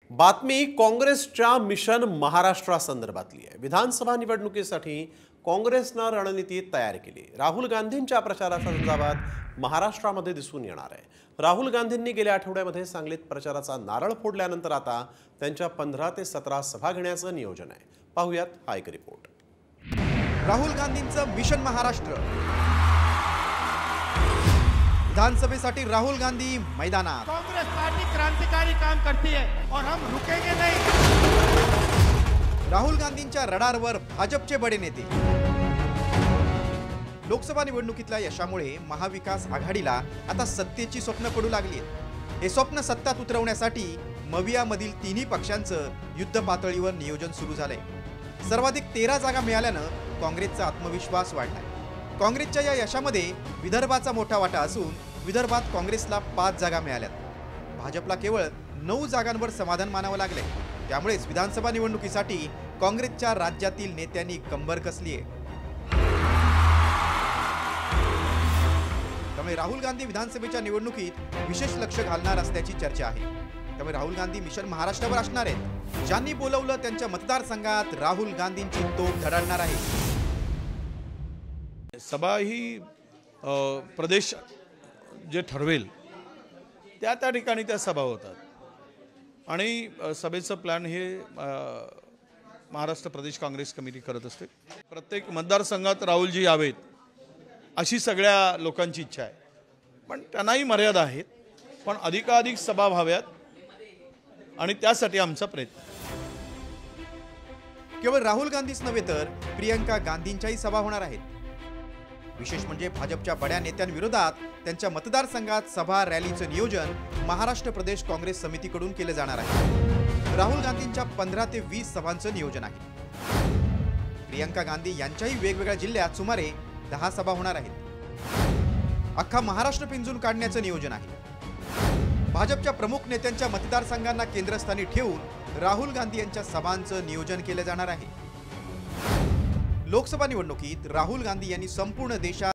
बातमी काँग्रेसच्या मिशन महाराष्ट्रासंदर्भातली आहे। विधानसभा निवडणुकीसाठी काँग्रेसनं रणनीती तयार केली। राहुल गांधींच्या प्रचाराचा झंझावात महाराष्ट्रामध्ये दिसून येणार आहे। राहुल गांधींनी गेल्या आठवड्यामध्ये सांगलीत प्रचाराचा नारळ फोडल्यानंतर आता त्यांच्या 15 ते 17 सभा घेण्याचं नियोजन आहे। पाहूयात हा एक रिपोर्ट। राहुल गांधींचं मिशन महाराष्ट्र। विधानसभेसाठी राहुल गांधी मैदानात। कांग्रेस पार्टी क्रांतिकारी काम करती है और हम रुकेंगे नहीं। राहुल गांधींच्या रडारवर भाजपचे बडे नेते। लोकसभा निवडणुकीतल्या यशामुळे महाविकास आघाडीला आता सत्तेची स्वप्न पडू लागली आहेत। हे स्वप्न सत्तात उतरवण्यासाठी मवियामधील तिन्ही पक्षांचं युद्ध पातळीवर नियोजन सुरू झालंय। सर्वाधिक 13 जागा मिळाल्यानं काँग्रेसचा आत्मविश्वास वाढलाय। काँग्रेसच्या या यशामध्ये विदर्भाचा मोठा वाटा असून विदर्भात काँग्रेसला 5 जागा मिळाल्यात। भाजपला केवळ 9 जागांवर समाधान मानावं लागलंय। त्यामुळेच विधानसभा निवडणुकीसाठी काँग्रेसच्या राज्यातील नेत्यांनी कंबर कसली आहे। त्यामुळे राहुल गांधी विधानसभेच्या निवडणुकीत विशेष लक्ष घालणार असल्याची चर्चा आहे। त्यामुळे राहुल गांधी मिशन महाराष्ट्रावर असणार आहेत। ज्यांनी बोलवलं त्यांच्या मतदारसंघात राहुल गांधींची तोफ धडाडणार आहे। सभा ही प्रदेश जे ठरवेल त्या ठिकाणी त्या सभा होतात आणि सभेचं प्लॅन हे महाराष्ट्र प्रदेश काँग्रेस कमिटी करत असते। प्रत्येक मतदारसंघात राहुलजी यावेत अशी सगळ्या लोकांची इच्छा आहे, पण त्यांनाही मर्यादा आहेत। पण अधिकाधिक सभा व्हाव्यात आणि त्यासाठी आमचा प्रयत्न। केवळ राहुल गांधीच नव्हे तर प्रियंका गांधींच्याही सभा होणार आहेत। विशेष म्हणजे भाजपच्या बड्या नेत्यांविरोधात त्यांच्या मतदारसंघात सभा रॅलीचं नियोजन महाराष्ट्र प्रदेश काँग्रेस समितीकडून केले जाणार आहे। राहुल गांधींच्या 15 ते 20 सभांचं नियोजन आहे। प्रियंका गांधी यांच्याही वेगवेगळ्या जिल्ह्यात सुमारे 10 सभा होणार आहेत। अख्खा महाराष्ट्र पिंजून काढण्याचं नियोजन आहे। भाजपच्या प्रमुख नेत्यांच्या मतदारसंघांना केंद्रस्थानी ठेवून राहुल गांधी यांच्या सभांचं नियोजन केले जाणार आहे। लोकसभा निवडणुकीत राहुल गांधी यांनी संपूर्ण देशात